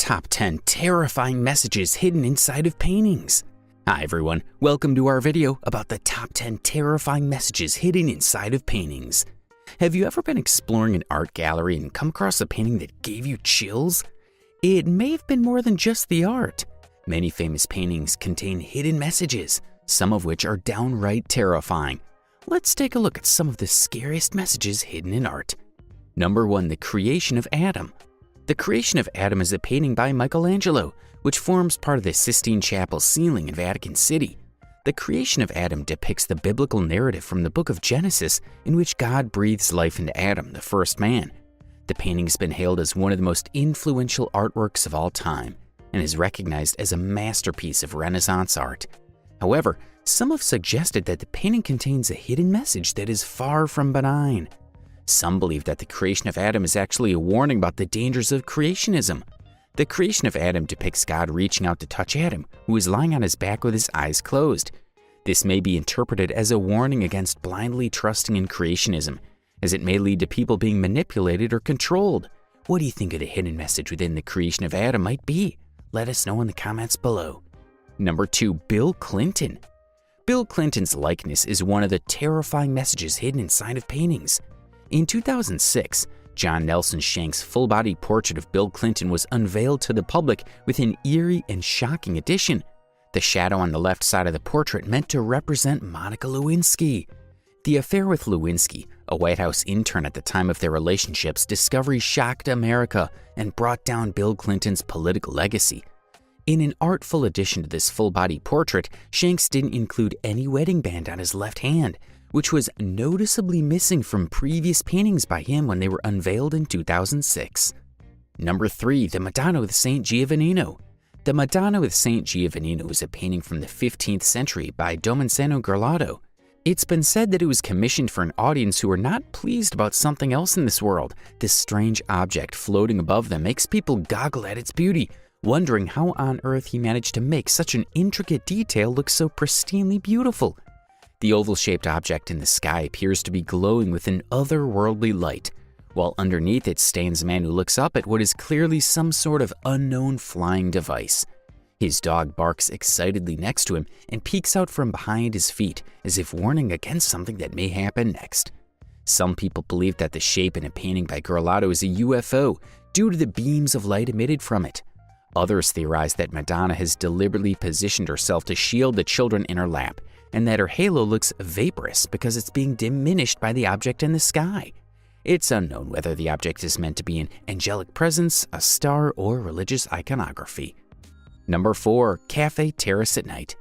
Top 10 Terrifying Messages Hidden Inside of Paintings. Hi everyone, welcome to our video about the top 10 terrifying messages hidden inside of paintings. Have you ever been exploring an art gallery and come across a painting that gave you chills? It may have been more than just the art. Many famous paintings contain hidden messages, some of which are downright terrifying. Let's take a look at some of the scariest messages hidden in art. Number 1. The Creation of Adam. The Creation of Adam is a painting by Michelangelo, which forms part of the Sistine Chapel ceiling in Vatican City. The Creation of Adam depicts the biblical narrative from the book of Genesis in which God breathes life into Adam, the first man. The painting has been hailed as one of the most influential artworks of all time and is recognized as a masterpiece of Renaissance art. However, some have suggested that the painting contains a hidden message that is far from benign. Some believe that the Creation of Adam is actually a warning about the dangers of creationism. The Creation of Adam depicts God reaching out to touch Adam, who is lying on his back with his eyes closed. This may be interpreted as a warning against blindly trusting in creationism, as it may lead to people being manipulated or controlled. What do you think of the hidden message within the Creation of Adam might be? Let us know in the comments below. Number 2. Bill Clinton. Bill Clinton's likeness is one of the terrifying messages hidden inside of paintings. In 2006, John Nelson Shank's full-body portrait of Bill Clinton was unveiled to the public with an eerie and shocking addition. The shadow on the left side of the portrait meant to represent Monica Lewinsky. The affair with Lewinsky, a White House intern at the time of their relationship's discovery, shocked America and brought down Bill Clinton's political legacy. In an artful addition to this full-body portrait, Shanks didn't include any wedding band on his left hand, which was noticeably missing from previous paintings by him when they were unveiled in 2006. Number 3. The Madonna with Saint Giovannino. The Madonna with Saint Giovannino is a painting from the 15th century by Domenico Ghilardo. It's been said that it was commissioned for an audience who are not pleased about something else in this world. This strange object floating above them makes people goggle at its beauty, wondering how on earth he managed to make such an intricate detail look so pristinely beautiful. The oval-shaped object in the sky appears to be glowing with an otherworldly light, while underneath it stands a man who looks up at what is clearly some sort of unknown flying device. His dog barks excitedly next to him and peeks out from behind his feet as if warning against something that may happen next. Some people believe that the shape in a painting by Ghilardo is a UFO due to the beams of light emitted from it. Others theorize that Madonna has deliberately positioned herself to shield the children in her lap, and that her halo looks vaporous because it's being diminished by the object in the sky. It's unknown whether the object is meant to be an angelic presence, a star, or religious iconography. Number 4. Cafe Terrace at Night.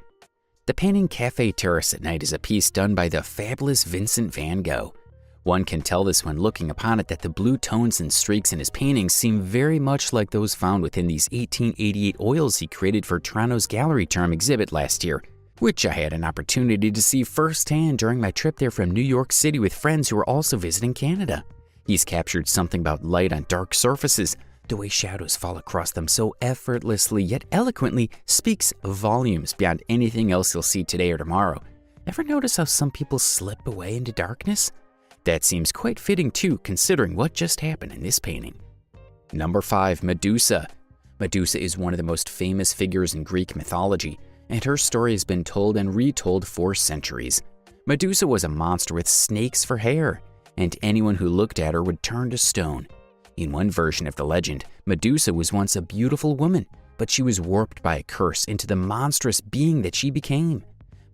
The painting Cafe Terrace at Night is a piece done by the fabulous Vincent van Gogh. One can tell this when looking upon it that the blue tones and streaks in his paintings seem very much like those found within these 1888 oils he created for Toronto's Gallery Term exhibit last year, which I had an opportunity to see firsthand during my trip there from New York City with friends who were also visiting Canada. He's captured something about light on dark surfaces. The way shadows fall across them so effortlessly yet eloquently speaks volumes beyond anything else you'll see today or tomorrow. Ever notice how some people slip away into darkness? That seems quite fitting too, considering what just happened in this painting. Number 5. Medusa. Medusa is one of the most famous figures in Greek mythology, and her story has been told and retold for centuries. Medusa was a monster with snakes for hair, and anyone who looked at her would turn to stone. In one version of the legend, Medusa was once a beautiful woman, but she was warped by a curse into the monstrous being that she became.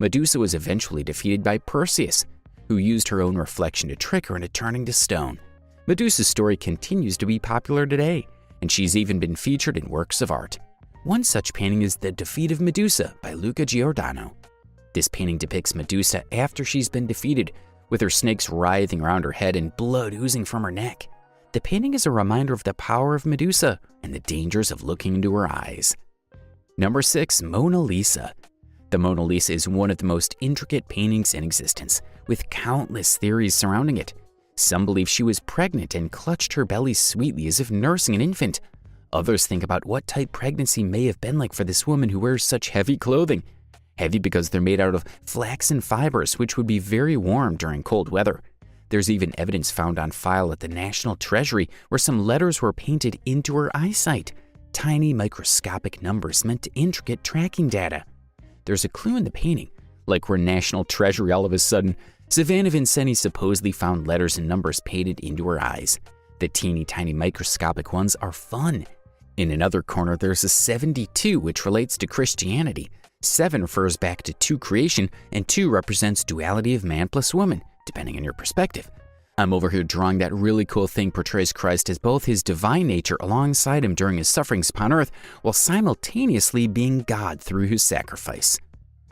Medusa was eventually defeated by Perseus, who used her own reflection to trick her into turning to stone. Medusa's story continues to be popular today, and she's even been featured in works of art. One such painting is The Defeat of Medusa by Luca Giordano. This painting depicts Medusa after she's been defeated, with her snakes writhing around her head and blood oozing from her neck. The painting is a reminder of the power of Medusa and the dangers of looking into her eyes. Number 6. Mona Lisa. The Mona Lisa is one of the most intricate paintings in existence, with countless theories surrounding it. Some believe she was pregnant and clutched her belly sweetly as if nursing an infant. Others think about what type pregnancy may have been like for this woman who wears such heavy clothing. Heavy because they're made out of flaxen fibers, which would be very warm during cold weather. There's even evidence found on file at the National Treasury where some letters were painted into her eyesight. tiny microscopic numbers meant to intricate tracking data. There's a clue in the painting, like we're national treasury all of a sudden. Savannah Vincenti supposedly found letters and numbers painted into her eyes. The teeny tiny microscopic ones are fun. In another corner, there's a 72, which relates to Christianity. 7 refers back to 2 creation, and 2 represents duality of man plus woman, depending on your perspective. I'm over here drawing that really cool thing portrays Christ as both his divine nature alongside him during his sufferings upon earth, while simultaneously being God through his sacrifice.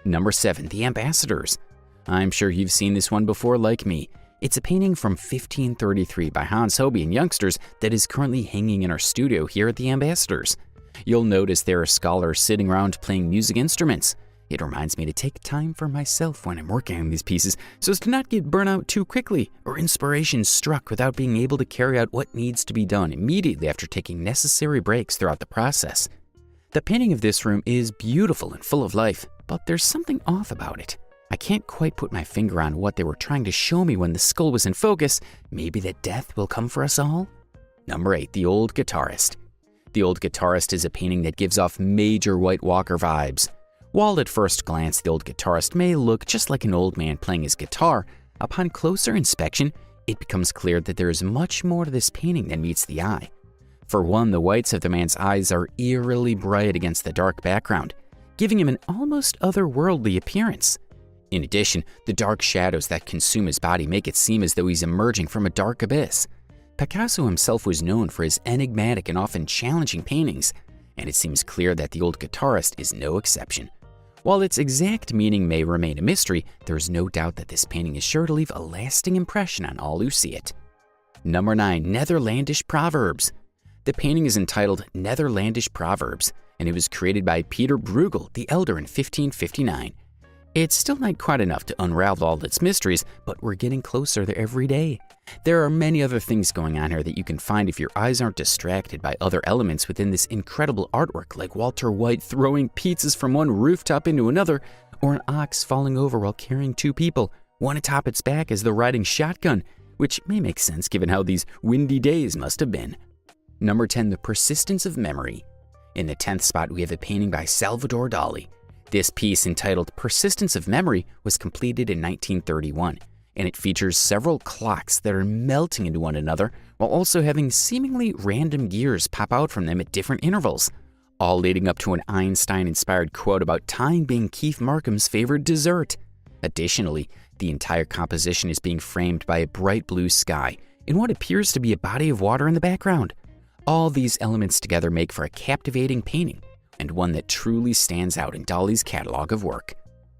Number 7, the Ambassadors. I'm sure you've seen this one before like me. It's a painting from 1533 by Hans Hobie and youngsters that is currently hanging in our studio here at the Ambassadors. You'll notice there are scholars sitting around playing music instruments. It reminds me to take time for myself when I'm working on these pieces so as to not get burnt out too quickly or inspiration struck without being able to carry out what needs to be done immediately after taking necessary breaks throughout the process. The painting of this room is beautiful and full of life, but there's something off about it. I can't quite put my finger on what they were trying to show me when the skull was in focus. Maybe that death will come for us all? Number 8, the Old Guitarist. The Old Guitarist is a painting that gives off major White Walker vibes. While at first glance the Old Guitarist may look just like an old man playing his guitar, upon closer inspection, it becomes clear that there is much more to this painting than meets the eye. For one, the whites of the man's eyes are eerily bright against the dark background, giving him an almost otherworldly appearance. In addition, the dark shadows that consume his body make it seem as though he's emerging from a dark abyss. Picasso himself was known for his enigmatic and often challenging paintings, and it seems clear that the Old Guitarist is no exception. While its exact meaning may remain a mystery, there is no doubt that this painting is sure to leave a lasting impression on all who see it. Number 9, Netherlandish Proverbs. The painting is entitled Netherlandish Proverbs, and it was created by Peter Bruegel the Elder in 1559. It's still not quite enough to unravel all its mysteries, but we're getting closer there every day. There are many other things going on here that you can find if your eyes aren't distracted by other elements within this incredible artwork, like Walter White throwing pizzas from one rooftop into another, or an ox falling over while carrying 2 people, one atop its back as though riding shotgun, which may make sense given how these windy days must have been. Number 10, The Persistence of Memory. In the 10th spot, we have a painting by Salvador Dali. This piece, entitled Persistence of Memory, was completed in 1931, and it features several clocks that are melting into one another while also having seemingly random gears pop out from them at different intervals, all leading up to an Einstein-inspired quote about time being Keith Markham's favorite dessert. Additionally, the entire composition is being framed by a bright blue sky in what appears to be a body of water in the background. All these elements together make for a captivating painting, and one that truly stands out in Dali's catalog of work.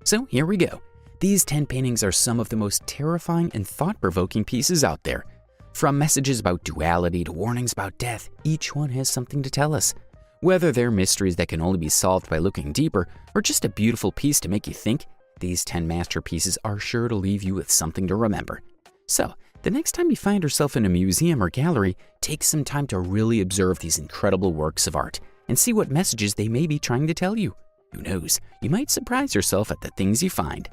So here we go. These 10 paintings are some of the most terrifying and thought-provoking pieces out there. From messages about duality to warnings about death, each one has something to tell us. Whether they're mysteries that can only be solved by looking deeper, or just a beautiful piece to make you think, these 10 masterpieces are sure to leave you with something to remember. So, the next time you find yourself in a museum or gallery, take some time to really observe these incredible works of art and see what messages they may be trying to tell you. Who knows, you might surprise yourself at the things you find.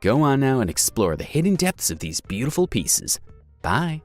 Go on now and explore the hidden depths of these beautiful pieces. Bye.